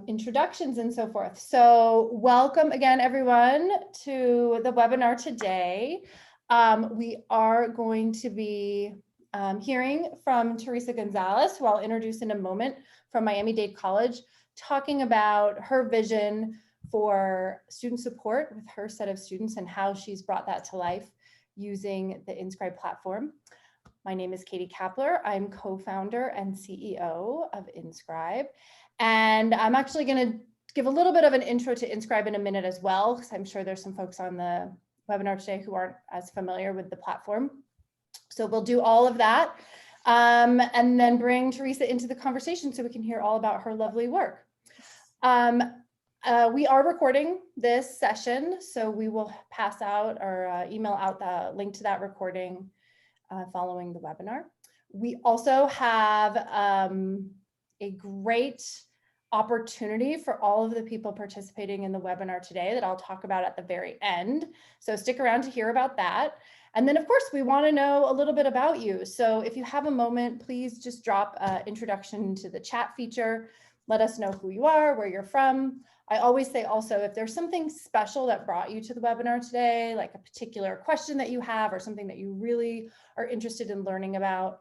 introductions and so forth. So welcome again, everyone, to the webinar today. We are going to be hearing from Teresa Gonzalez, who I'll introduce in a moment, from Miami-Dade College, talking about her vision for student support with her set of students and how she's brought that to life using the Inscribe platform. My name is Katie Kapler. I'm co-founder and CEO of Inscribe. And I'm actually going to give a little bit of an intro to Inscribe in a minute as well, because I'm sure there's some folks on the webinar today who aren't as familiar with the platform. So we'll do all of that and then bring Teresa into the conversation so we can hear all about her lovely work. We are recording this session, so we will pass out or email out the link to that recording following the webinar. We also have a great opportunity for all of the people participating in the webinar today that I'll talk about at the very end. So stick around to hear about that. And then of course, we want to know a little bit about you. So if you have a moment, please just drop an introduction to the chat feature. Let us know who you are, where you're from. I always say also, if there's something special that brought you to the webinar today, like a particular question that you have or something that you really are interested in learning about,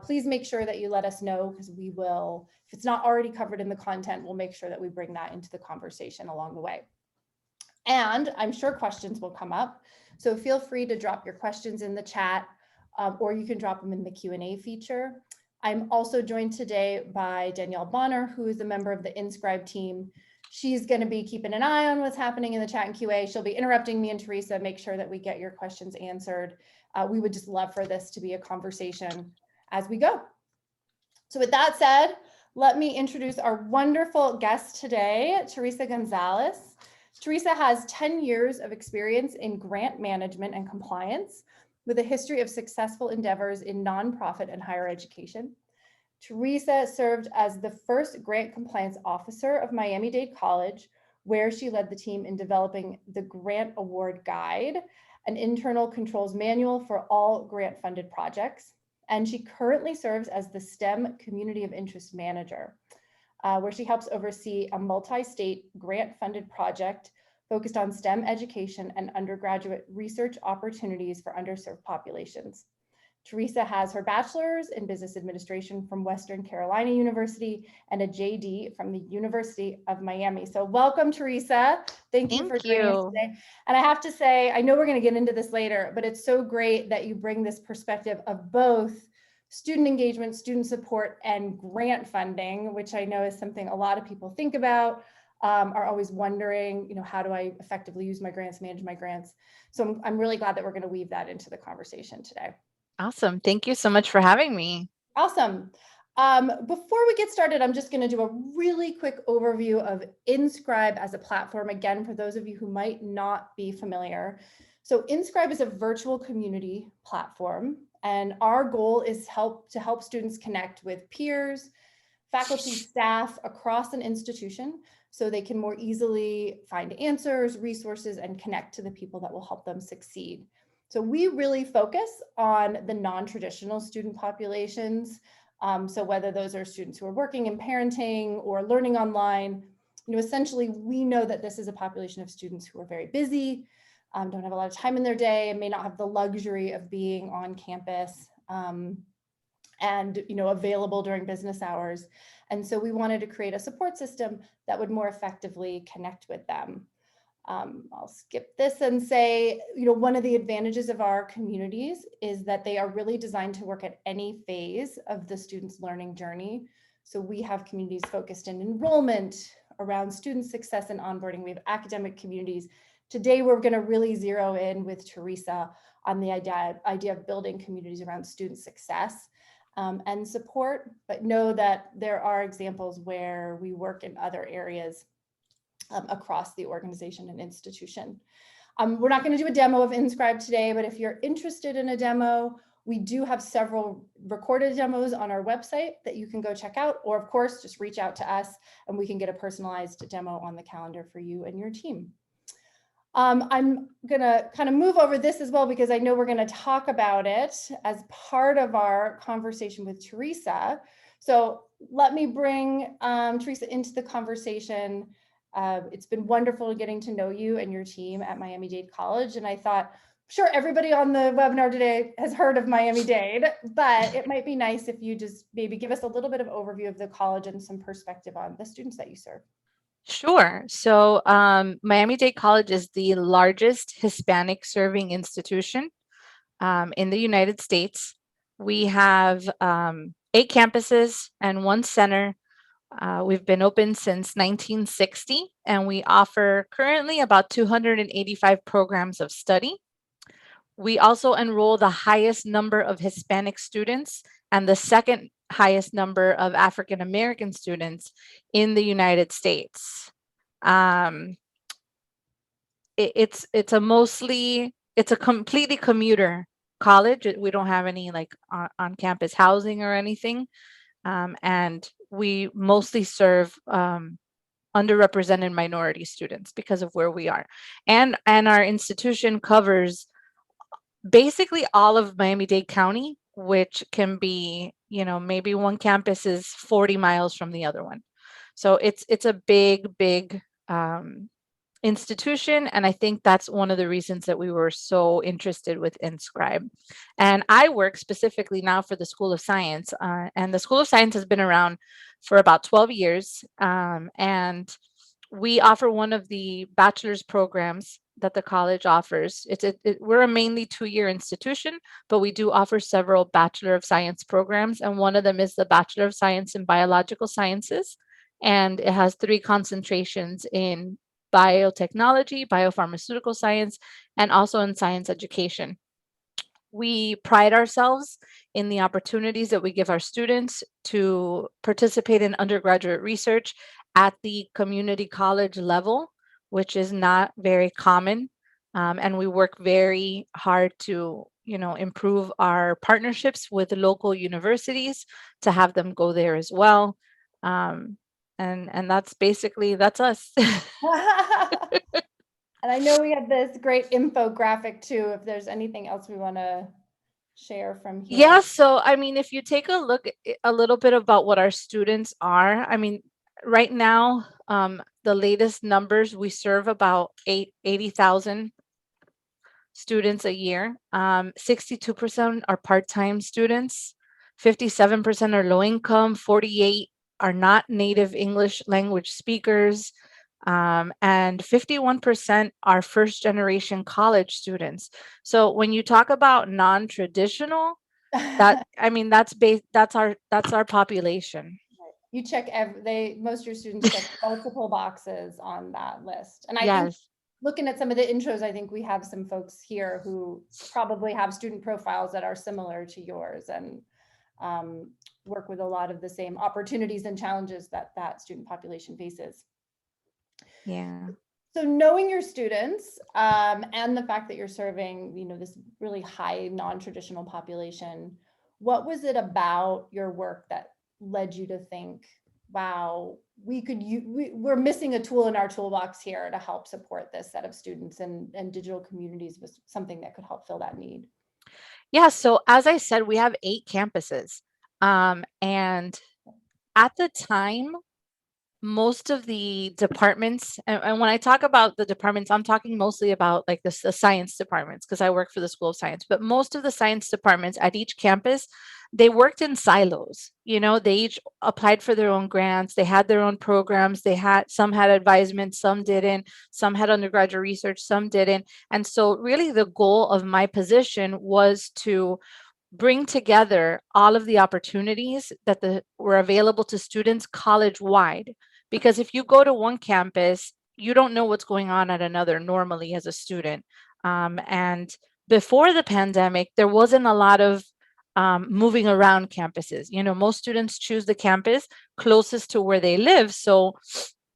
please make sure that you let us know, because we will, if it's not already covered in the content, we'll make sure that we bring that into the conversation along the way. And I'm sure questions will come up, so feel free to drop your questions in the chat, or you can drop them in the Q&A feature. I'm also joined today by Danielle Bonner, who is a member of the Inscribe team. She's going to be keeping an eye on what's happening in the chat and QA. She'll be interrupting me and Teresa, make sure that we get your questions answered. We would just love for this to be a conversation as we go. So with that said, let me introduce our wonderful guest today, Teresa Gonzalez. Teresa has 10 years of experience in grant management and compliance, with a history of successful endeavors in nonprofit and higher education. Teresa served as the first grant compliance officer of Miami-Dade College, where she led the team in developing the Grant Award Guide, an internal controls manual for all grant-funded projects. And she currently serves as the STEM Community of Interest Manager, where she helps oversee a multi-state grant-funded project focused on STEM education and undergraduate research opportunities for underserved populations. Teresa has her bachelor's in business administration from Western Carolina University and a JD from the University of Miami. So welcome, Teresa. Thank you for joining us today. And I have to say, I know we're going to get into this later, but it's so great that you bring this perspective of both student engagement, student support, and grant funding, which I know is something a lot of people think about, are always wondering, how do I effectively use my grants, manage my grants? So I'm really glad that we're going to weave that into the conversation today. Awesome. Thank you so much for having me. Awesome. Before we get started, I'm just going to do a really quick overview of Inscribe as a platform, again, for those of you who might not be familiar. So Inscribe is a virtual community platform, and our goal is to help students connect with peers, faculty, staff across an institution, so they can more easily find answers, resources, and connect to the people that will help them succeed. So we really focus on the non-traditional student populations. So whether those are students who are working in parenting or learning online, essentially we know that this is a population of students who are very busy, don't have a lot of time in their day, and may not have the luxury of being on campus and available during business hours. And so we wanted to create a support system that would more effectively connect with them. I'll skip this and say, one of the advantages of our communities is that they are really designed to work at any phase of the student's learning journey. So we have communities focused in enrollment, around student success and onboarding. We have academic communities. Today, we're going to really zero in with Teresa on the idea of building communities around student success and support, but know that there are examples where we work in other areas across the organization and institution. We're not going to do a demo of Inscribe today, but if you're interested in a demo, we do have several recorded demos on our website that you can go check out, or of course, just reach out to us and we can get a personalized demo on the calendar for you and your team. I'm going to kind of move over this as well, because I know we're going to talk about it as part of our conversation with Teresa. So let me bring Teresa into the conversation. It's been wonderful getting to know you and your team at Miami-Dade College. And I thought, sure, everybody on the webinar today has heard of Miami-Dade, but it might be nice if you just maybe give us a little bit of overview of the college and some perspective on the students that you serve. Sure. So Miami-Dade College is the largest Hispanic serving institution in the United States. We have 8 campuses and 1 center. We've been open since 1960, and we offer currently about 285 programs of study. We also enroll the highest number of Hispanic students and the second highest number of African American students in the United States. It's a completely commuter college. We don't have any like on campus housing or anything, and we mostly serve underrepresented minority students because of where we are, and our institution covers basically all of Miami-Dade County, which can be, maybe one campus is 40 miles from the other one. So it's a big institution, and I think that's one of the reasons that we were so interested with Inscribe. And I work specifically now for the School of Science, and the School of Science has been around for about 12 years, and we offer one of the bachelor's programs that the college offers. We're a mainly 2-year institution, but we do offer several Bachelor of Science programs, and one of them is the Bachelor of Science in Biological Sciences, and it has 3 concentrations in biotechnology, biopharmaceutical science, and also in science education. We pride ourselves in the opportunities that we give our students to participate in undergraduate research at the community college level, which is not very common. And we work very hard to, improve our partnerships with local universities to have them go there as well. And that's us. And I know we have this great infographic too, if there's anything else we want to share from here. Yeah, so I mean, if you take a look a little bit about what our students are, I mean, right now, the latest numbers, we serve about 80,000 students a year. 62% are part-time students, 57% are low income, 48 are not native English language speakers, and 51% are first generation college students. So when you talk about non-traditional, that's our population. You check most of your students check multiple boxes on that list. And I think Yes. looking at some of the intros, I think we have some folks here who probably have student profiles that are similar to yours and work with a lot of the same opportunities and challenges that student population faces. Yeah. So knowing your students and the fact that you're serving, this really high non-traditional population, what was it about your work that led you to think, wow, we're missing a tool in our toolbox here to help support this set of students, and digital communities was something that could help fill that need? Yeah, so as I said, we have 8 campuses. And at the time, most of the departments, and when I talk about the departments, I'm talking mostly about like the science departments, because I work for the School of Science, but most of the science departments at each campus, they worked in silos. They each applied for their own grants, they had their own programs, some had advisement, some didn't, some had undergraduate research, some didn't. And so really the goal of my position was to bring together all of the opportunities that were available to students college-wide. Because if you go to one campus, you don't know what's going on at another normally as a student. And before the pandemic, there wasn't a lot of moving around campuses. Most students choose the campus closest to where they live, so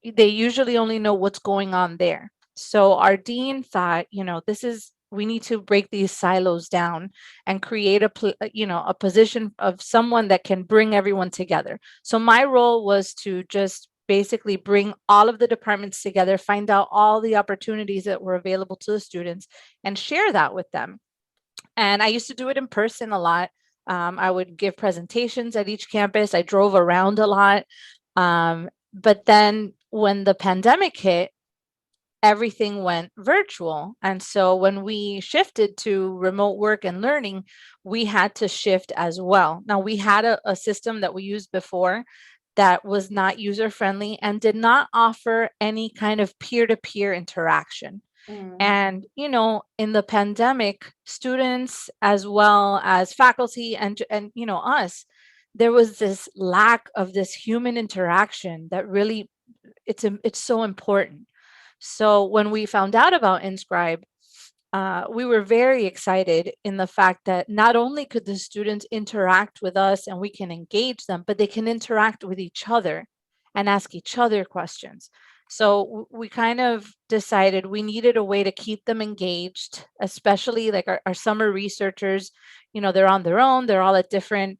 they usually only know what's going on there. So our dean thought, we need to break these silos down and create a position of someone that can bring everyone together. So my role was to just basically bring all of the departments together, find out all the opportunities that were available to the students, and share that with them. And I used to do it in person a lot. I would give presentations at each campus. I drove around a lot. But then when the pandemic hit, everything went virtual. And so when we shifted to remote work and learning, we had to shift as well. Now, we had a system that we used before that was not user friendly and did not offer any kind of peer-to-peer interaction. And, in the pandemic, students as well as faculty and us, there was this lack of this human interaction that really it's so important. So when we found out about Inscribe, we were very excited in the fact that not only could the students interact with us and we can engage them, but they can interact with each other and ask each other questions. So we kind of decided we needed a way to keep them engaged, especially like our summer researchers, they're on their own, they're all at different,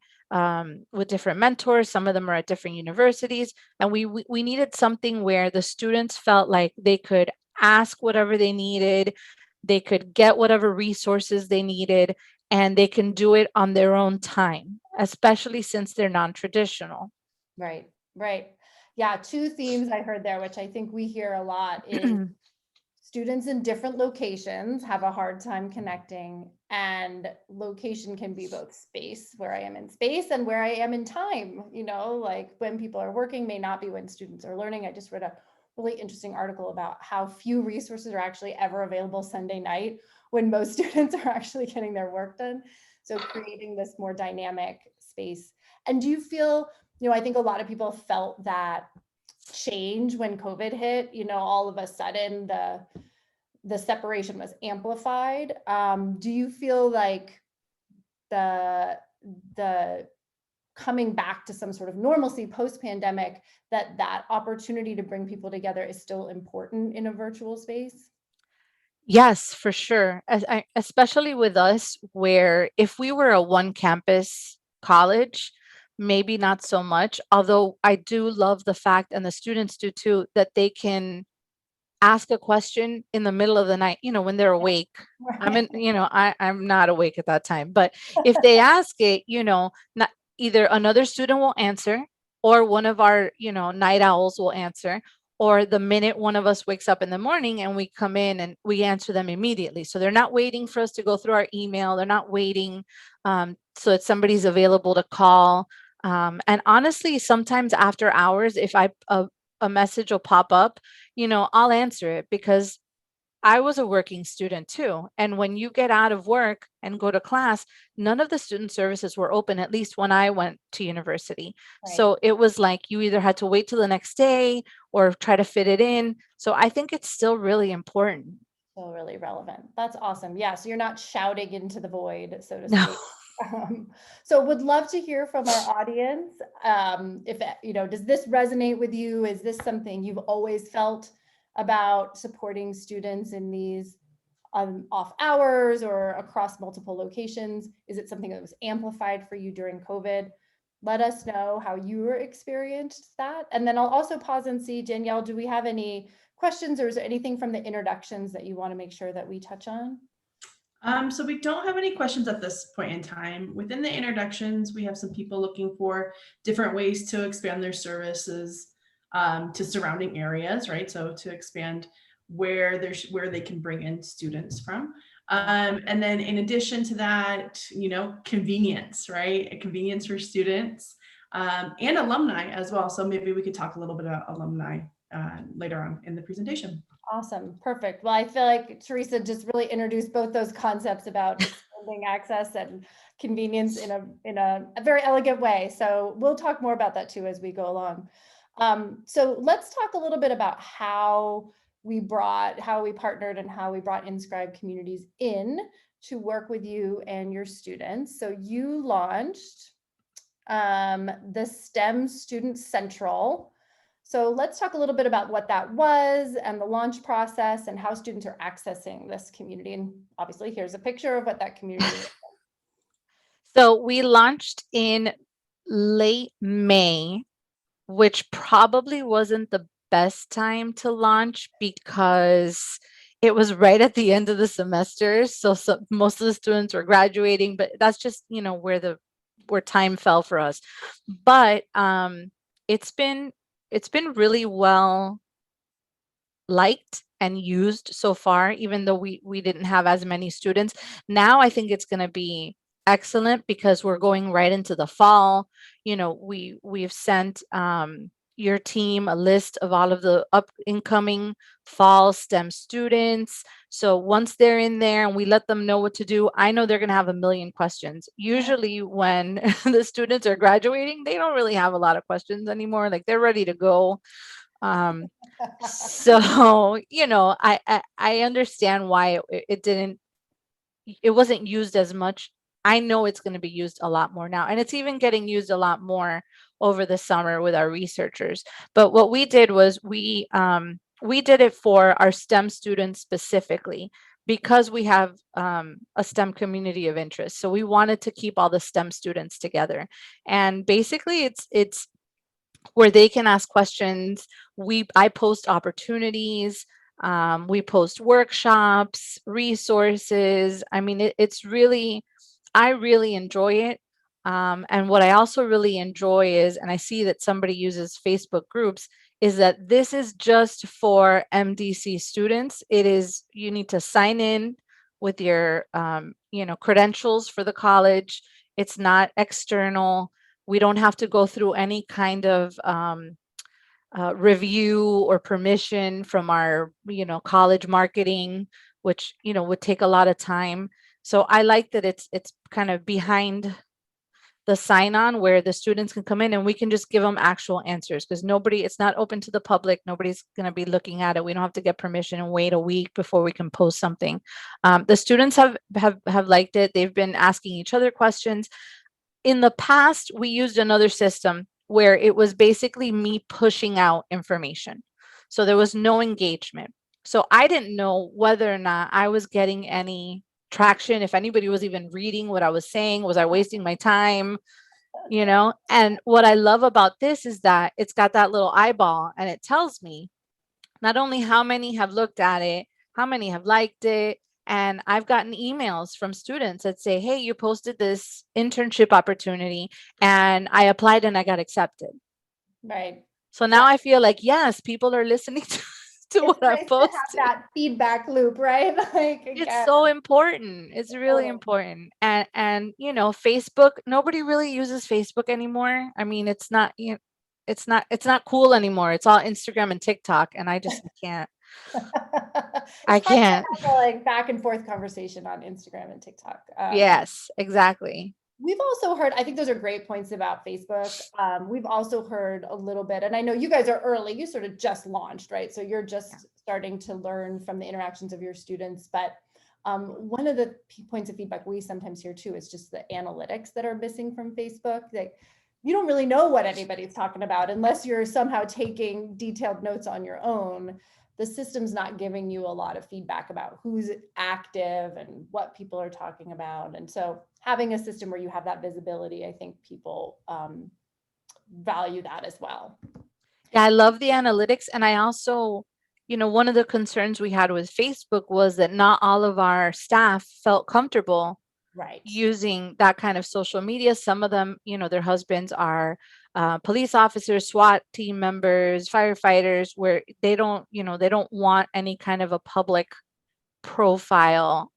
with different mentors. Some of them are at different universities. And we needed something where the students felt like they could ask whatever they needed, they could get whatever resources they needed, and they can do it on their own time, especially since they're non-traditional. Right, right. Yeah, two themes I heard there, which I think we hear a lot, is students in different locations have a hard time connecting, and location can be both space, where I am in space, and where I am in time. Like when people are working may not be when students are learning. I just read a really interesting article about how few resources are actually ever available Sunday night when most students are actually getting their work done. So creating this more dynamic space. And do you feel, I think a lot of people felt that change when COVID hit, all of a sudden the separation was amplified. Do you feel like the coming back to some sort of normalcy post-pandemic, that opportunity to bring people together is still important in a virtual space? Yes, for sure. Especially with us, where if we were a one campus college, maybe not so much, although I do love the fact, and the students do too, that they can ask a question in the middle of the night, when they're awake. I'm not awake at that time, but if they ask it, not either another student will answer, or one of our, night owls will answer, or the minute one of us wakes up in the morning and we come in and we answer them immediately. So they're not waiting for us to go through our email. They're not waiting so that somebody's available to call. And honestly, sometimes after hours, if a message will pop up, I'll answer it, because I was a working student too. And when you get out of work and go to class, none of the student services were open, at least when I went to university. Right. So it was like you either had to wait till the next day or try to fit it in. So I think it's still really important. Still really relevant. That's awesome. Yeah, so you're not shouting into the void, so to No. speak. So would love to hear from our audience. If, does this resonate with you? Is this something you've always felt about supporting students in these off hours or across multiple locations? Is it something that was amplified for you during COVID? Let us know how you experienced that. And then I'll also pause and see, Danielle, do we have any questions, or is there anything from the introductions that you want to make sure that we touch on? So we don't have any questions at this point in time. Within the introductions, we have some people looking for different ways to expand their services to surrounding areas, right? So to expand where they can bring in students from. And then in addition to that, convenience, right? A convenience for students and alumni as well. So maybe we could talk a little bit about alumni later on in the presentation. Awesome. Perfect. Well, I feel like Teresa just really introduced both those concepts about expanding access and convenience in a very elegant way. So we'll talk more about that too as we go along. So let's talk a little bit about how we partnered and how we brought Inscribe communities in to work with you and your students. So you launched the STEM Student Central. So let's talk a little bit about what that was and the launch process and how students are accessing this community. And obviously here's a picture of what that community is. So we launched in late May, which probably wasn't the best time to launch because it was right at the end of the semester. So most of the students were graduating, but that's just, where the where time fell for us. But it's been really well liked and used so far, even though we didn't have as many students. Now I think it's going to be excellent because we're going right into the fall. You know, we've sent your team a list of all of the incoming fall STEM students. So once they're in there and we let them know what to do, I know they're going to have a million questions. Usually when the students are graduating, they don't really have a lot of questions anymore. Like they're ready to go. So, you know, I understand why it wasn't used as much. I know it's going to be used a lot more now, and it's even getting used a lot more over the summer with our researchers. But what we did was we did it for our STEM students specifically because we have a STEM community of interest. So we wanted to keep all the STEM students together, and basically it's where they can ask questions. I post opportunities. We post workshops, resources. I mean, it's really, I really enjoy it. And what I also really enjoy is, and I see that somebody uses Facebook groups, is that this is just for MDC students. It is, you need to sign in with your, credentials for the college. It's not external. We don't have to go through any kind of review or permission from our, college marketing, which, would take a lot of time. So I like that it's kind of behind the sign on where the students can come in and we can just give them actual answers because it's not open to the public. Nobody's going to be looking at it. We don't have to get permission and wait a week before we can post something. The students have liked it. They've been asking each other questions. In the past, we used another system where it was basically me pushing out information. So there was no engagement. So I didn't know whether or not I was getting any traction, if anybody was even reading what I was saying. Was I wasting my time? And what I love about this is that it's got that little eyeball and it tells me not only how many have looked at it, how many have liked it, and I've gotten emails from students that say, hey, you posted this internship opportunity and I applied and I got accepted. Right. So now I feel like, yes, people are listening to what I nice posted. to have that feedback loop, right? It's so important. It's really important. And Facebook, nobody really uses Facebook anymore. I mean, it's not cool anymor. It's all Instagram and TikTok, and I just can't. I can't. Like back and forth conversation on Instagram and TikTok. Yes, exactly. We've also heard, I think those are great points about Facebook. We've also heard a little bit, and I know you guys are early, you sort of just launched, right? So you're just starting to learn from the interactions of your students. But one of the points of feedback we sometimes hear too is just the analytics that are missing from Facebook. Like, you don't really know what anybody's talking about unless you're somehow taking detailed notes on your own. The system's not giving you a lot of feedback about who's active and what people are talking about. And so having a system where you have that visibility, I think people value that as well. Yeah, I love the analytics. And I also, one of the concerns we had with Facebook was that not all of our staff felt comfortable using that kind of social media. Some of them, their husbands are police officers, SWAT team members, firefighters, where they don't want any kind of a public profile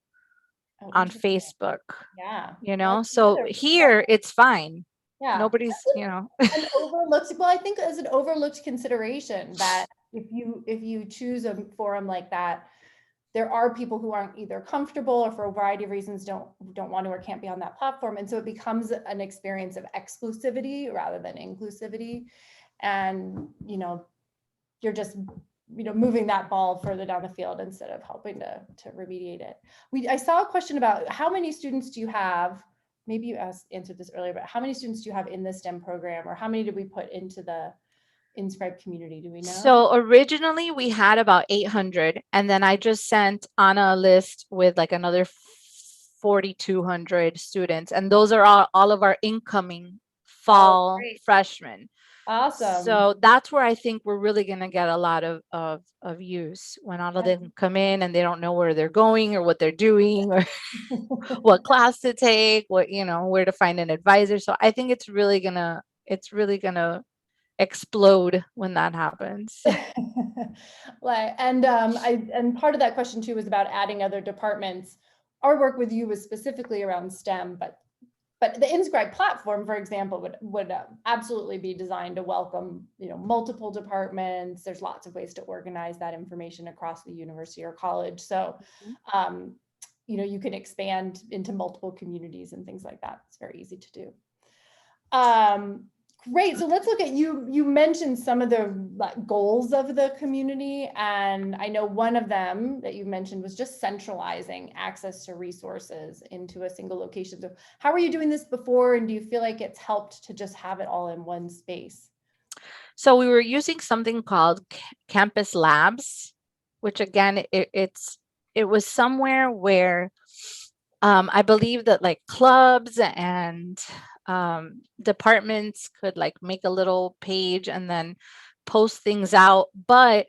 on Facebook. Yeah. So here it's fine. Yeah. Nobody's, an overlooked, well, I think as an overlooked consideration that if you choose a forum like that, there are people who aren't either comfortable or for a variety of reasons don't want to or can't be on that platform. And so it becomes an experience of exclusivity rather than inclusivity. And, you're just, moving that ball further down the field instead of helping to remediate it. I saw a question about how many students do you have? Maybe you answered this earlier, but how many students do you have in the STEM program, or how many did we put into the Inscribe community? Do we know? So originally we had about 800, and then I just sent Anna a list with like another 4,200 students, and those are all of our incoming fall freshmen. Awesome. So that's where I think we're really going to get a lot of use when all of them come in and they don't know where they're going or what they're doing or what class to take, what, where to find an advisor. So I think it's really gonna explode when that happens. And part of that question too was about adding other departments. Our work with you was specifically around STEM, but the Inscribe platform, for example, would absolutely be designed to welcome, multiple departments. There's lots of ways to organize that information across the university or college. So, you can expand into multiple communities and things like that. It's very easy to do. Great. So let's look at you mentioned some of the goals of the community. And I know one of them that you mentioned was just centralizing access to resources into a single location. So how are you doing this before? And do you feel like it's helped to just have it all in one space? So we were using something called Campus Labs, which again, it was somewhere where I believe that like clubs and departments could like make a little page and then post things out, but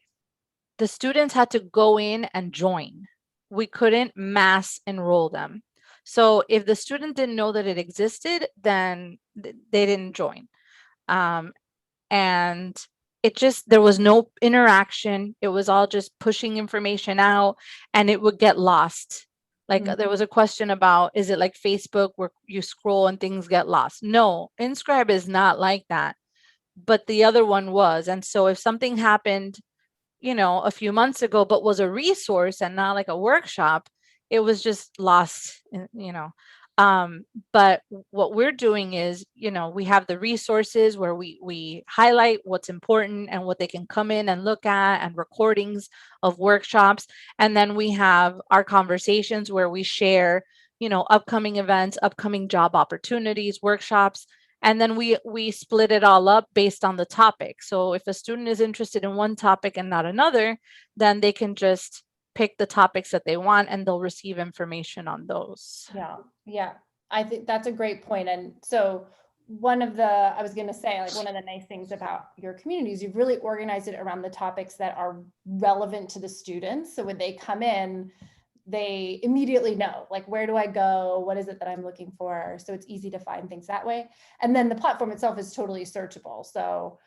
the students had to go in and join. We couldn't mass enroll them. So if the student didn't know that it existed, then they didn't join. And there was no interaction. It was all just pushing information out and it would get lost. Like there was a question about, is it like Facebook where you scroll and things get lost? No, Inscribe is not like that, but the other one was. And so if something happened, a few months ago, but was a resource and not like a workshop, it was just lost, but what we're doing is, we have the resources where we highlight what's important and what they can come in and look at, and recordings of workshops. And then we have our conversations where we share, upcoming events, upcoming job opportunities, workshops. And then we split it all up based on the topic. So if a student is interested in one topic and not another, then they can just pick the topics that they want and they'll receive information on those. Yeah. I think that's a great point. And so one of the nice things about your community is you've really organized it around the topics that are relevant to the students. So when they come in, they immediately know, like, where do I go? What is it that I'm looking for? So it's easy to find things that way. And then the platform itself is totally searchable. So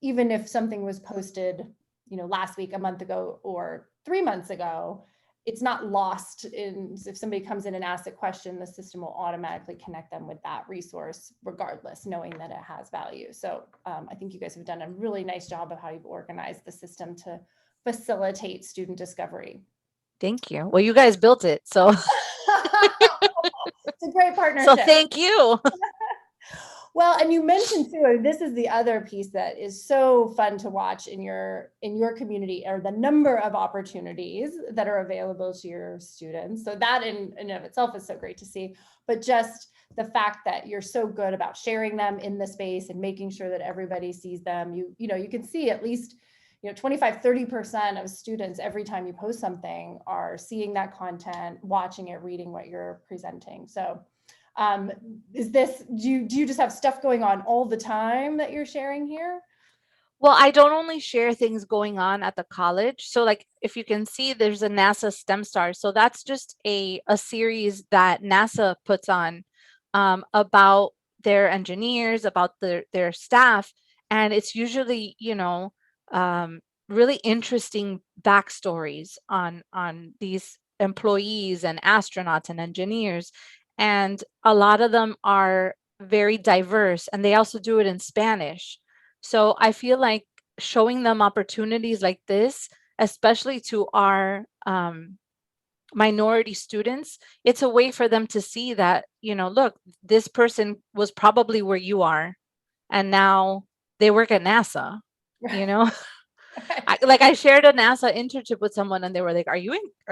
even if something was posted, last week, a month ago, or 3 months ago, it's not lost if somebody comes in and asks a question, the system will automatically connect them with that resource regardless, knowing that it has value. So I think you guys have done a really nice job of how you've organized the system to facilitate student discovery. Thank you. Well, you guys built it, so it's a great partnership. So thank you. Well, and you mentioned too, this is the other piece that is so fun to watch in your community, are the number of opportunities that are available to your students. So that in and of itself is so great to see, but just the fact that you're so good about sharing them in the space and making sure that everybody sees them. You can see at least 25-30% of students every time you post something are seeing that content, watching it, reading what you're presenting. So do you just have stuff going on all the time that you're sharing here? Well, I don't only share things going on at the college. So like, if you can see, there's a NASA STEM Star. So that's just a series that NASA puts on about their engineers, about their staff. And it's usually, really interesting backstories on these employees and astronauts and engineers. And a lot of them are very diverse, and they also do it in Spanish. So I feel like showing them opportunities like this, especially to our minority students, it's a way for them to see that, look, this person was probably where you are, and now they work at NASA, I shared a NASA internship with someone and they were like, are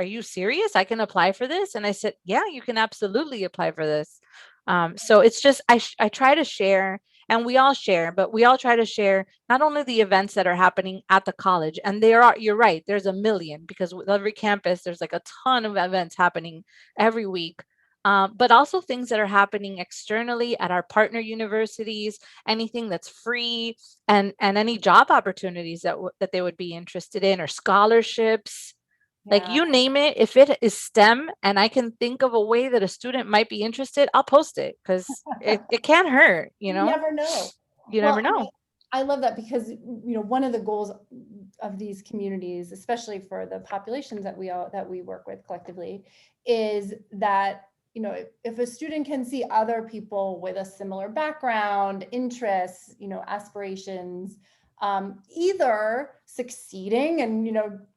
you serious? I can apply for this? And I said, yeah, you can absolutely apply for this. So it's just, I try to share, and we all share, but we all try to share not only the events that are happening at the college, and you're right, there's a million, because with every campus, there's like a ton of events happening every week. but also things that are happening externally at our partner universities, anything that's free, and any job opportunities that they would be interested in, or scholarships. Like, Yeah. you name it, if it is STEM and I can think of a way that a student might be interested, I'll post it, because it can't hurt, You never know. You Well, never know. I love that, because one of the goals of these communities, especially for the populations that we work with collectively, is that if a student can see other people with a similar background, interests, aspirations, either succeeding and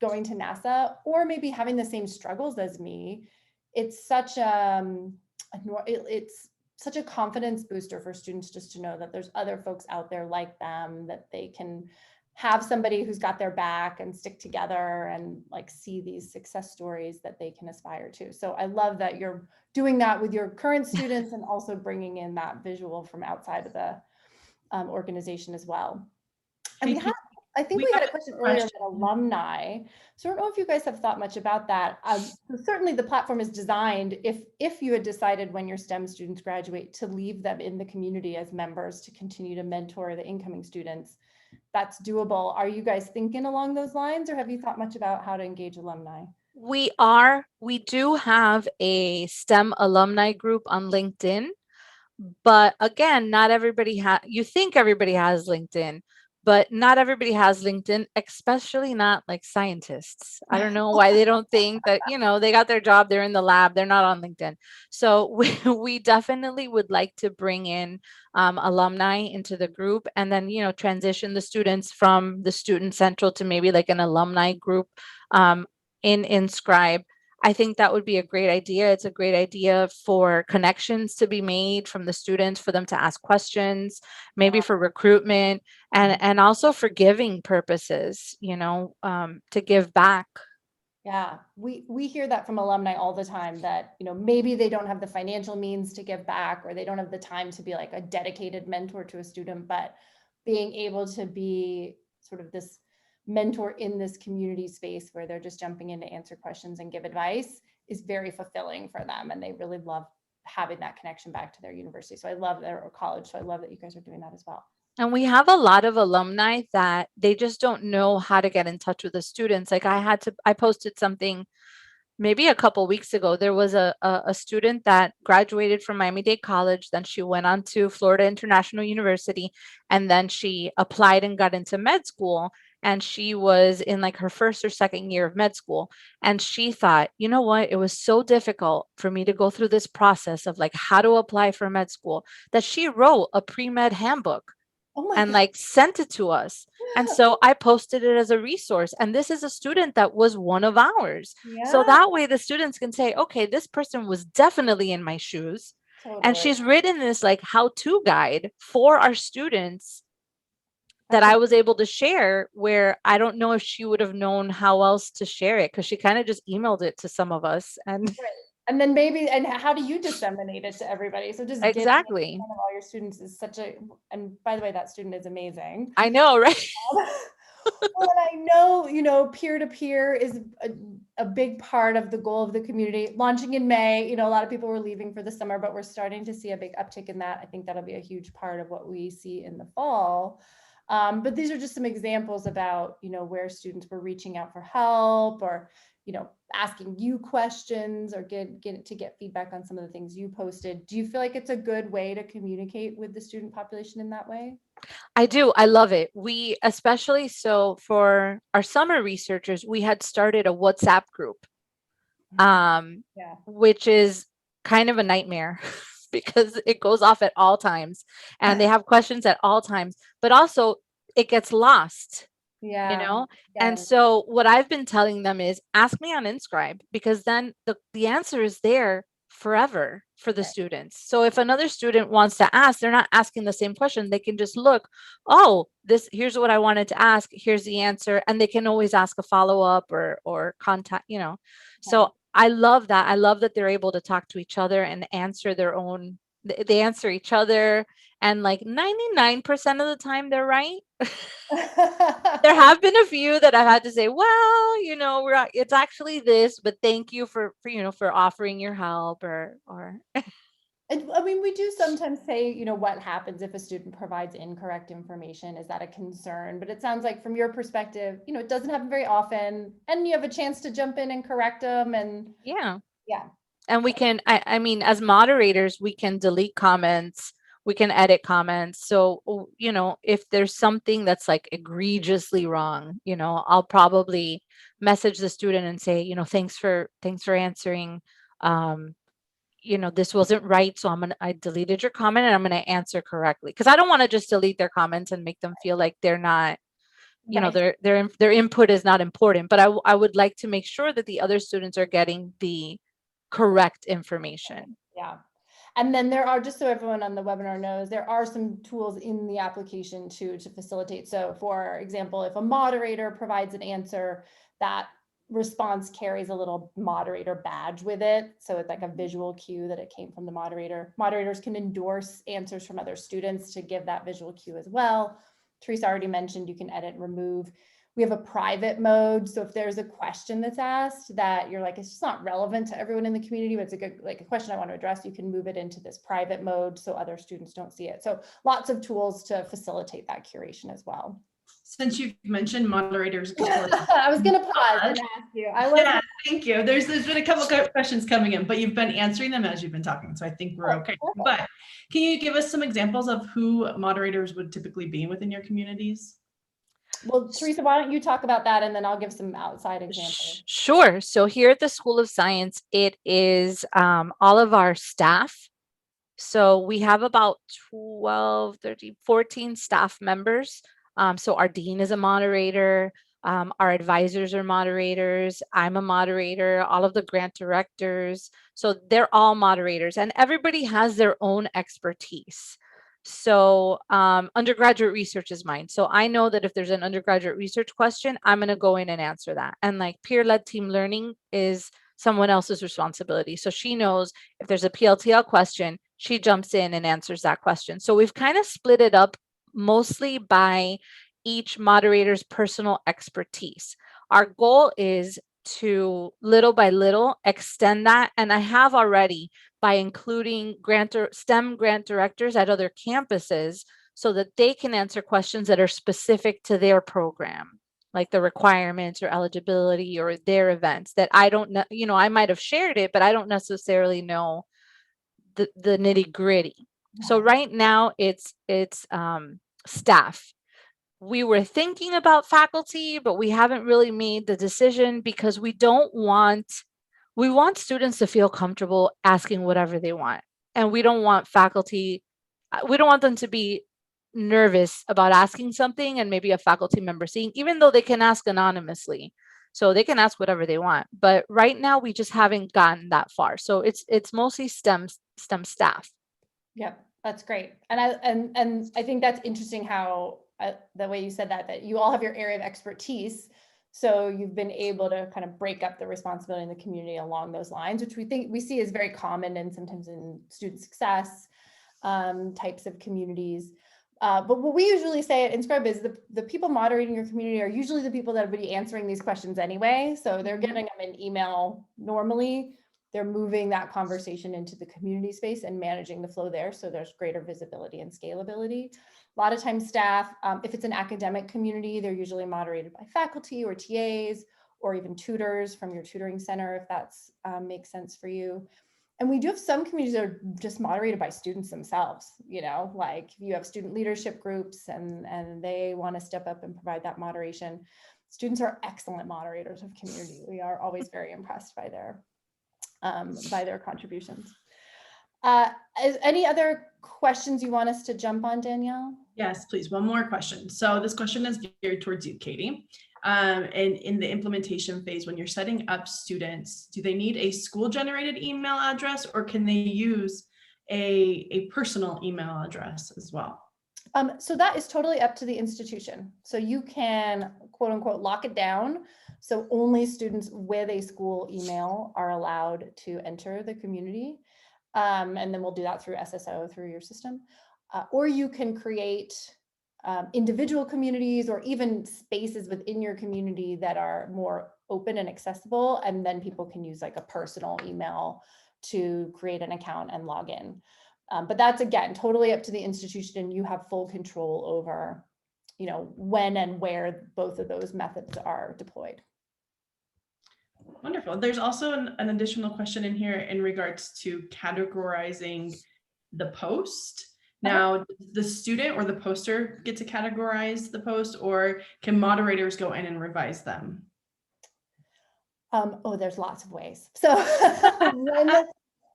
going to NASA, or maybe having the same struggles as me, it's such it's such a confidence booster for students just to know that there's other folks out there like them, that they can have somebody who's got their back and stick together and like see these success stories that they can aspire to. So I love that you're doing that with your current students and also bringing in that visual from outside of the organization as well. And I think we had a question earlier about alumni. So I don't know if you guys have thought much about that. So certainly the platform is designed, if you had decided when your STEM students graduate to leave them in the community as members to continue to mentor the incoming students, that's doable. Are you guys thinking along those lines, or have you thought much about how to engage alumni? We do have a STEM alumni group on LinkedIn, but again, not everybody you think everybody has LinkedIn, but not everybody has LinkedIn, especially not like scientists. I don't know why they don't think that, they got their job, they're in the lab, they're not on LinkedIn. So we definitely would like to bring in alumni into the group, and then, transition the students from the student central to maybe like an alumni group in Inscribe. I think that would be a great idea. It's a great idea for connections to be made from the students, for them to ask questions, maybe for recruitment, and also for giving purposes, to give back. Yeah, we hear that from alumni all the time, that maybe they don't have the financial means to give back, or they don't have the time to be like a dedicated mentor to a student, but being able to be sort of this mentor in this community space where they're just jumping in to answer questions and give advice is very fulfilling for them, and they really love having that connection back to their university. So I love their college. So I love that you guys are doing that as well. And we have a lot of alumni that they just don't know how to get in touch with the students. Like, I posted something maybe a couple weeks ago. There was a student that graduated from Miami-Dade College. Then she went on to Florida International University, and then she applied and got into med school. And she was in like her first or second year of med school. And she thought, you know what? It was so difficult for me to go through this process of like how to apply for med school, that she wrote a pre-med handbook and God. like sent it to us. And so I posted it as a resource. And this is a student that was one of ours. Yeah, So that way the students can say, okay, this person was definitely in my shoes. totally. And she's written this like how-to guide for our students that I was able to share, where I don't know if she would have known how else to share it, because she kind of just emailed it to some of us. And then maybe, and how do you disseminate it to everybody? So just Exactly. getting it in front of all your students is and by the way, that student is amazing. I know, right? Well, and I know, peer-to-peer is a big part of the goal of the community. Launching in May, a lot of people were leaving for the summer, but we're starting to see a big uptick in that. I think that'll be a huge part of what we see in the fall. But these are just some examples about, where students were reaching out for help, or, asking you questions, or get feedback on some of the things you posted. Do you feel like it's a good way to communicate with the student population in that way? I do. I love it. We, especially so for our summer researchers, we had started a WhatsApp group, which is kind of a nightmare because it goes off at all times and they have questions at all times, but also it gets lost. And so what I've been telling them is ask me on Inscribe, because then the answer is there forever for the students. So if another student wants to ask, they're not asking the same question. They can just look, oh, here's what I wanted to ask. Here's the answer. And they can always ask a follow-up or contact, So I love that. I love that they're able to talk to each other and answer their own they answer each other, and like 99% of the time they're right. There have been a few that I've had to say, well, it's actually this, but thank you for for offering your help, or And I mean, we do sometimes say, what happens if a student provides incorrect information? Is that a concern? But it sounds like from your perspective, it doesn't happen very often, and you have a chance to jump in and correct them. And yeah. yeah. And we can, I mean, as moderators, we can delete comments, we can edit comments. So, if there's something that's like egregiously wrong, I'll probably message the student and say, thanks for answering. This wasn't right. So I deleted your comment and I'm going to answer correctly. Cause I don't want to just delete their comments and make them feel like they're not, Right. their input is not important. But I would like to make sure that the other students are getting the correct information. Yeah. And then there are, just so everyone on the webinar knows, there are some tools in the application to facilitate. So for example, if a moderator provides an answer, that response carries a little moderator badge with it. So it's like a visual cue that it came from the moderator. Moderators can endorse answers from other students to give that visual cue as well. Teresa already mentioned you can edit and remove. We have a private mode. So if there's a question that's asked that you're like, it's just not relevant to everyone in the community, but it's a good, like a question I want to address, you can move it into this private mode so other students don't see it. So lots of tools to facilitate that curation as well. Since you've mentioned moderators, I was going to pause and ask you. Yeah, thank you. There's been a couple of questions coming in, but you've been answering them as you've been talking. So I think we're okay. But can you give us some examples of who moderators would typically be within your communities? Well, Teresa, why don't you talk about that, and then I'll give some outside examples. Sure. So here at the School of Science, it is all of our staff. So we have about 12, 13, 14 staff members. So our dean is a moderator. Our advisors are moderators. I'm a moderator, all of the grant directors. So they're all moderators, and everybody has their own expertise. So undergraduate research is mine. So I know that if there's an undergraduate research question, I'm going to go in and answer that. And like peer-led team learning is someone else's responsibility. So she knows if there's a PLTL question, she jumps in and answers that question. So we've kind of split it up mostly by each moderator's personal expertise. Our goal is to little by little extend that. And I have already, by including STEM grant directors at other campuses so that they can answer questions that are specific to their program, like the requirements or eligibility or their events that I don't know, I might have shared it, but I don't necessarily know the nitty gritty. Yeah. So right now it's staff. We were thinking about faculty, but we haven't really made the decision because we want students to feel comfortable asking whatever they want. And we don't want faculty, we don't want them to be nervous about asking something and maybe a faculty member seeing, even though they can ask anonymously. So they can ask whatever they want. But right now we just haven't gotten that far. So it's mostly STEM staff. Yep, that's great. And I think that's interesting how the way you said that you all have your area of expertise. So you've been able to kind of break up the responsibility in the community along those lines, which we see is very common and sometimes in student success types of communities. But what we usually say at Inscribe is the people moderating your community are usually the people that are be answering these questions anyway. So they're getting them in email normally. They're moving that conversation into the community space and managing the flow there. So there's greater visibility and scalability. A lot of times staff, if it's an academic community, they're usually moderated by faculty or TAs or even tutors from your tutoring center, if that's makes sense for you. And we do have some communities that are just moderated by students themselves, like if you have student leadership groups and they want to step up and provide that moderation. Students are excellent moderators of community. We are always very impressed by their contributions. Any other questions you want us to jump on, Danielle? Yes, please. One more question. So this question is geared towards you, Katie. And in the implementation phase, when you're setting up students, do they need a school-generated email address, or can they use a personal email address as well? So that is totally up to the institution. So you can, quote unquote, lock it down. So only students with a school email are allowed to enter the community. And then we'll do that through SSO through your system. Or you can create individual communities or even spaces within your community that are more open and accessible. And then people can use like a personal email to create an account and log in. But that's, again, totally up to the institution, and you have full control over, you know, when and where both of those methods are deployed. Wonderful. There's also an additional question in here in regards to categorizing the post. Now, does the student or the poster get to categorize the post, or can moderators go in and revise them? Oh, there's lots of ways. So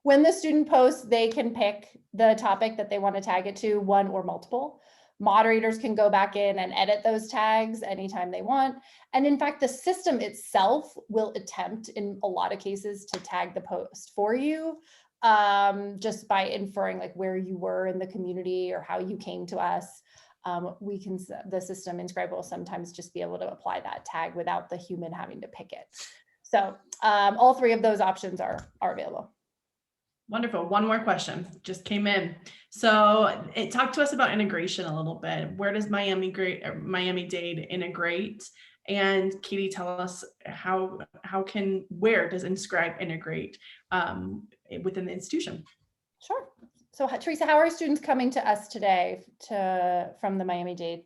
when the student posts, they can pick the topic that they want to tag it to, one or multiple. Moderators can go back in and edit those tags anytime they want. And in fact, the system itself will attempt in a lot of cases to tag the post for you, just by inferring like where you were in the community or how you came to us. The system in Scribe will sometimes just be able to apply that tag without the human having to pick it. So all three of those options are available. Wonderful. One more question just came in. So it talked to us about integration a little bit. Where does Miami-Dade integrate? And Katie, tell us where does Inscribe integrate within the institution? Sure. So Teresa, how are students coming to us today from the Miami-Dade?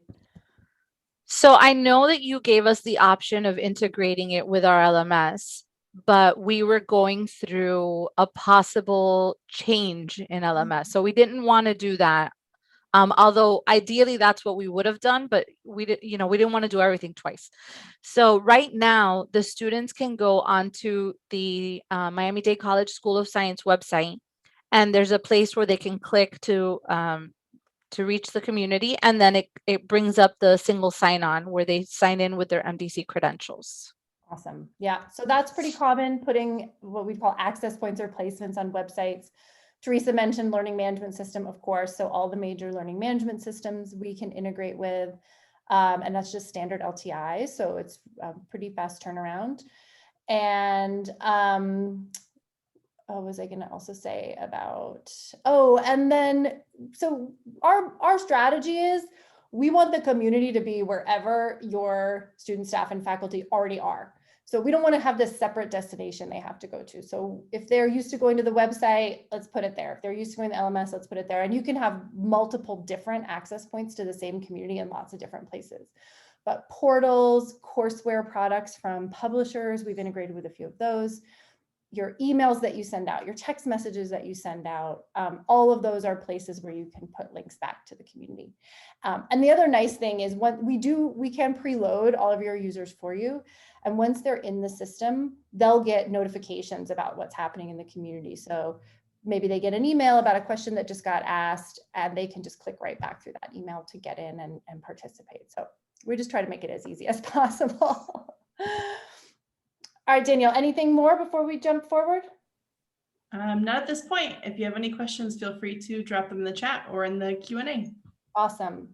So I know that you gave us the option of integrating it with our LMS, but we were going through a possible change in LMS. So we didn't want to do that. Although ideally that's what we would have done, but we didn't want to do everything twice. So right now the students can go onto the Miami-Dade College School of Science website, and there's a place where they can click to reach the community, and then it brings up the single sign-on where they sign in with their MDC credentials. Awesome. Yeah, so that's pretty common, putting what we call access points or placements on websites. Teresa mentioned learning management system, of course, so all the major learning management systems we can integrate with, and that's just standard LTI, so it's a pretty fast turnaround. And what was I going to also say about, and then, so our strategy is we want the community to be wherever your student, staff, and faculty already are. So we don't want to have this separate destination they have to go to. So if they're used to going to the website, let's put it there. If they're used to going to LMS, let's put it there. And you can have multiple different access points to the same community in lots of different places. But portals, courseware products from publishers, we've integrated with a few of those. Your emails that you send out, your text messages that you send out, all of those are places where you can put links back to the community. And the other nice thing is we can preload all of your users for you. And once they're in the system, they'll get notifications about what's happening in the community. So maybe they get an email about a question that just got asked, and they can just click right back through that email to get in and participate. So we just try to make it as easy as possible. All right, Danielle, anything more before we jump forward? Not at this point. If you have any questions, feel free to drop them in the chat or in the Q&A. Awesome.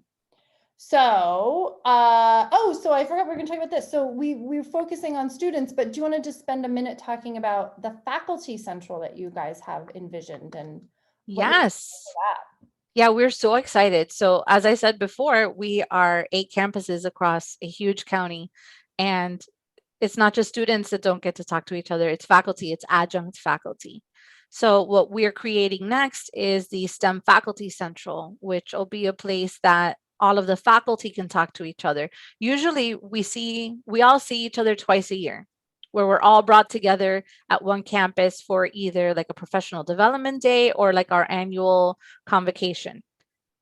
So, so I forgot we were going to talk about this. So we're focusing on students, but do you want to just spend a minute talking about the faculty central that you guys have envisioned? And yes. Yeah, we're so excited. So as I said before, we are 8 campuses across a huge county, and it's not just students that don't get to talk to each other, it's faculty, it's adjunct faculty. So what we're creating next is the STEM Faculty Central, which will be a place that all of the faculty can talk to each other. Usually we all see each other twice a year, where we're all brought together at one campus for either like a professional development day or like our annual convocation.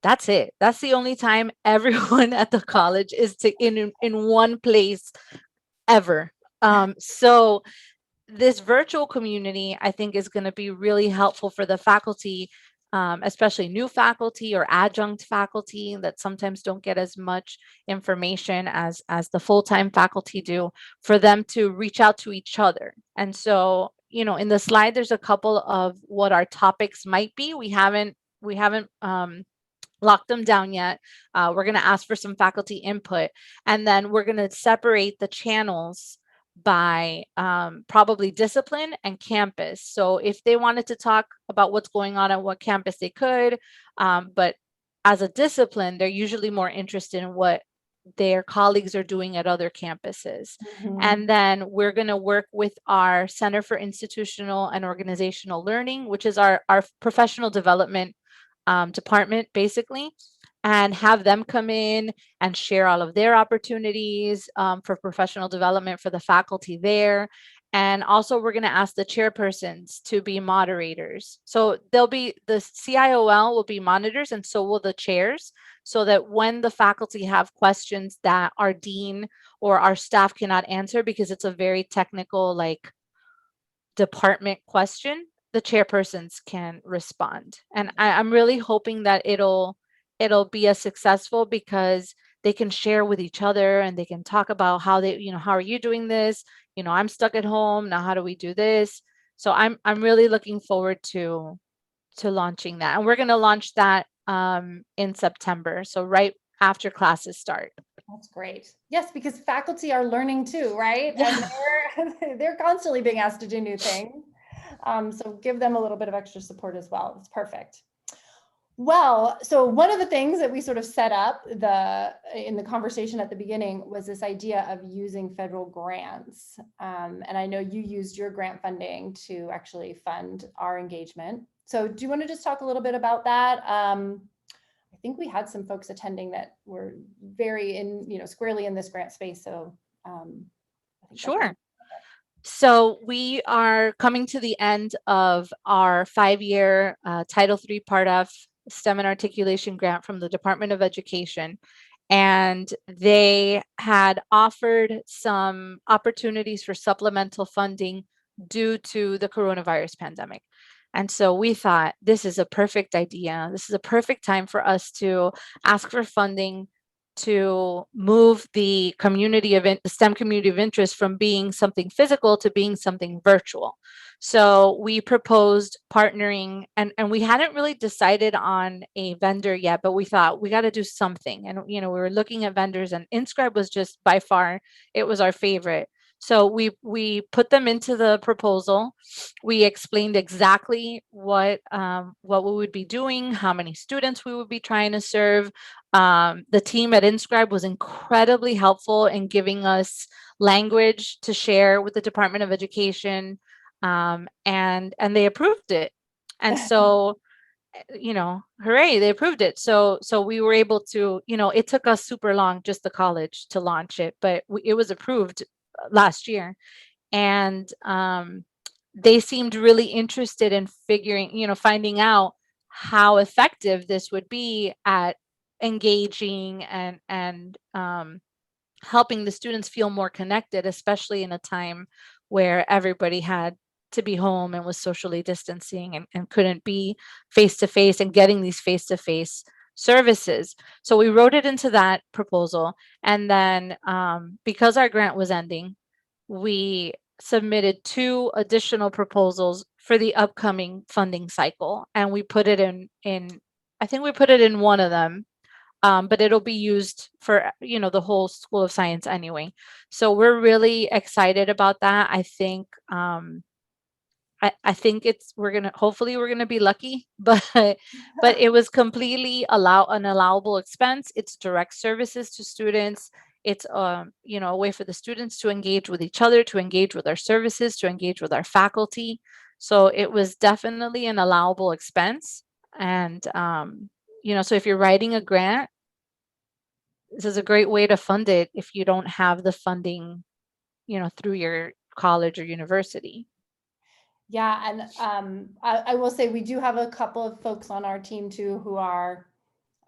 That's it. That's the only time everyone at the college is in one place ever. So this virtual community, I think, is going to be really helpful for the faculty, especially new faculty or adjunct faculty that sometimes don't get as much information as the full-time faculty do, for them to reach out to each other. And so, in the slide, there's a couple of what our topics might be. We haven't locked them down yet. We're going to ask for some faculty input, and then we're going to separate the channels by probably discipline and campus. So if they wanted to talk about what's going on at what campus, they could, but as a discipline, they're usually more interested in what their colleagues are doing at other campuses. Mhm. And then we're going to work with our Center for Institutional and Organizational Learning, which is our professional development department, basically, and have them come in and share all of their opportunities for professional development for the faculty there. And also we're going to ask the chairpersons to be moderators. So they'll be, the CIOL will be monitors and so will the chairs, so that when the faculty have questions that our dean or our staff cannot answer because it's a very technical, like, department question, the chairpersons can respond. And I'm really hoping that it'll be as successful because they can share with each other and they can talk about how they, how are you doing this? I'm stuck at home. Now, how do we do this? So I'm really looking forward to launching that. And we're going to launch that in September. So right after classes start. That's great. Yes, because faculty are learning too, right? Yeah. And they're constantly being asked to do new things. So give them a little bit of extra support as well. It's perfect. Well, so one of the things that we sort of set up in the conversation at the beginning was this idea of using federal grants. And I know you used your grant funding to actually fund our engagement. So do you want to just talk a little bit about that? I think we had some folks attending that were very squarely in this grant space. So I think Sure. So we are coming to the end of our 5-year Title III Part F STEM and Articulation grant from the Department of Education. And they had offered some opportunities for supplemental funding due to the coronavirus pandemic. And so we thought, this is a perfect idea. This is a perfect time for us to ask for funding to move the STEM community of interest from being something physical to being something virtual. So we proposed partnering, and we hadn't really decided on a vendor yet, but we thought we got to do something. And, we were looking at vendors, and Inscribe was just by far, it was our favorite. So we put them into the proposal. We explained exactly what we would be doing, how many students we would be trying to serve. The team at Inscribe was incredibly helpful in giving us language to share with the Department of Education, and they approved it. And so, hooray, they approved it. So we were able to, it took us super long, just the college, to launch it, but it was approved last year. And they seemed really interested in finding out how effective this would be at engaging and helping the students feel more connected, especially in a time where everybody had to be home and was socially distancing and couldn't be face-to-face and getting these face-to-face services. So we wrote it into that proposal. And then because our grant was ending, we submitted 2 additional proposals for the upcoming funding cycle. And we put it in I think we put it in one of them, but it'll be used for, the whole School of Science anyway. So we're really excited about that. I think, I think hopefully we're gonna be lucky, but it was completely an allowable expense. It's direct services to students. It's a way for the students to engage with each other, to engage with our services, to engage with our faculty. So it was definitely an allowable expense. And so if you're writing a grant, this is a great way to fund it if you don't have the funding, through your college or university. Yeah, and I will say we do have a couple of folks on our team too who are,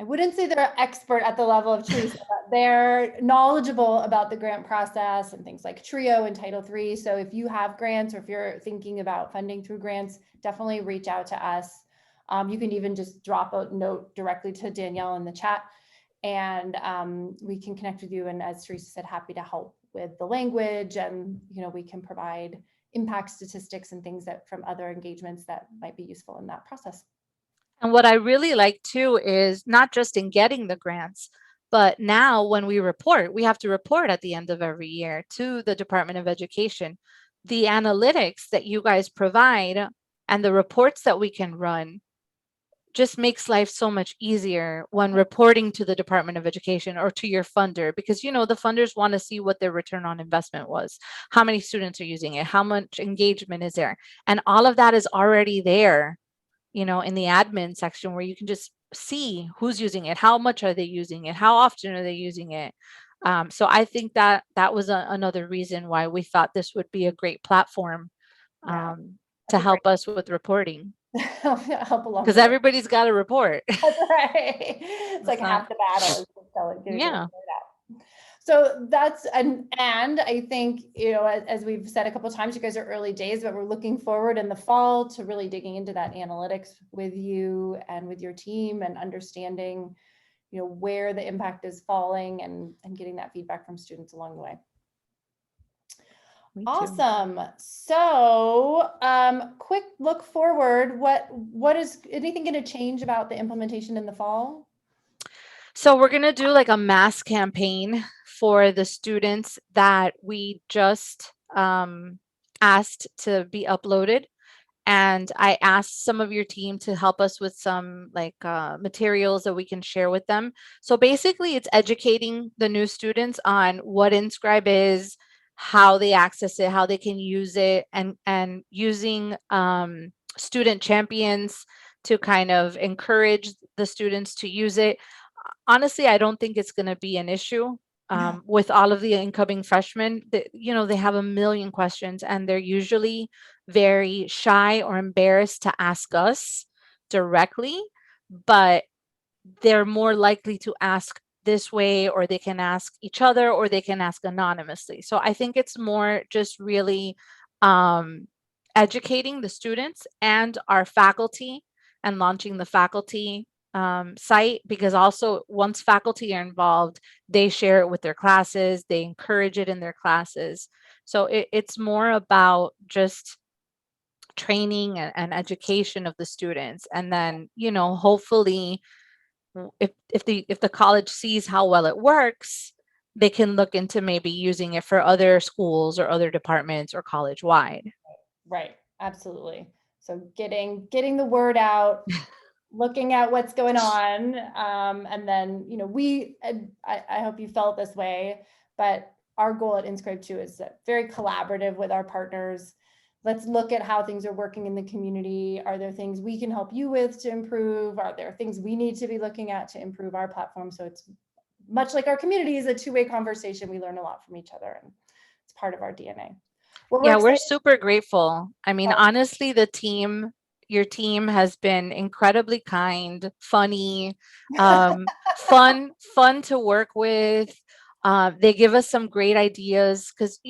I wouldn't say they're expert at the level of Teresa, but they're knowledgeable about the grant process and things like TRIO and Title III. So if you have grants or if you're thinking about funding through grants, definitely reach out to us. You can even just drop a note directly to Danielle in the chat, and we can connect with you. And as Teresa said, happy to help with the language, and we can provide impact statistics and things that from other engagements that might be useful in that process. And what I really like too is not just in getting the grants, But now when we report, we have to report at the end of every year to the Department of Education. The analytics that you guys provide and the reports that we can run just makes life so much easier when reporting to the Department of Education or to your funder, because the funders want to see what their return on investment was, how many students are using it, how much engagement is there, and all of that is already there, in the admin section, where you can just see who's using it, how much are they using it, how often are they using it. So I think that was another reason why we thought this would be a great platform to help us with reporting. Help along Because the way. everybody's got to report. That's right. It's like half the battle is just getting Yeah. it out. So that's, and I think, as we've said a couple of times, you guys are early days, but we're looking forward in the fall to really digging into that analytics with you and with your team and understanding, where the impact is falling and getting that feedback from students along the way. Awesome. So quick look forward. What is anything going to change about the implementation in the fall? So we're going to do like a mass campaign for the students that we just asked to be uploaded. And I asked some of your team to help us with some materials that we can share with them. So basically it's educating the new students on what Inscribe is, how they access it, how they can use it, and using student champions to kind of encourage the students to use it. Honestly, I don't think it's going to be an issue. With all of the incoming freshmen, they have a million questions and they're usually very shy or embarrassed to ask us directly, but they're more likely to ask this way, or they can ask each other, or they can ask anonymously. So I think it's more just really educating the students and our faculty and launching the faculty site, because also once faculty are involved, they share it with their classes, they encourage it in their classes. So it's more about just training and education of the students. And then, hopefully if the college sees how well it works, they can look into maybe using it for other schools or other departments or college-wide. Right. Absolutely. So getting the word out, looking at what's going on. And then, I hope you felt this way, but our goal at Inscribe too is very collaborative with our partners. Let's look at how things are working in the community. Are there things we can help you with to improve? Are there things we need to be looking at to improve our platform? So it's much like our community is a two-way conversation. We learn a lot from each other, and it's part of our DNA. Well, we're super grateful. I mean, honestly, your team has been incredibly kind, funny, fun to work with. They give us some great ideas because,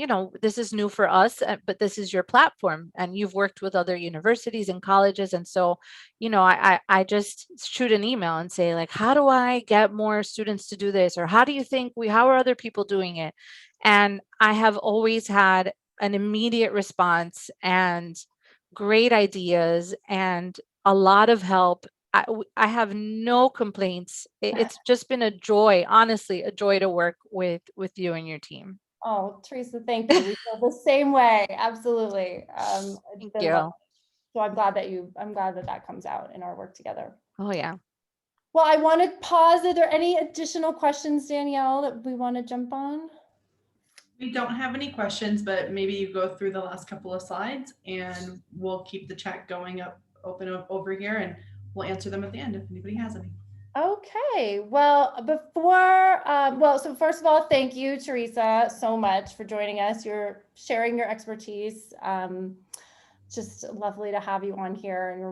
this is new for us, but this is your platform and you've worked with other universities and colleges. And so, I just shoot an email and say, like, how do I get more students to do this? Or how do you think how are other people doing it? And I have always had an immediate response and great ideas and a lot of help. I have no complaints. It's just been a joy, honestly, a joy to work with you and your team. Oh, Teresa, thank you. We feel the same way. Absolutely. Thank you. So I'm glad that comes out in our work together. Oh, yeah. Well, I want to pause. Are there any additional questions, Danielle, that we want to jump on? We don't have any questions, but maybe you go through the last couple of slides and we'll keep the chat going open over here, and we'll answer them at the end if anybody has any. Okay, well, so first of all, thank you, Teresa, so much for joining us. You're sharing your expertise. Just lovely to have you on here, and you're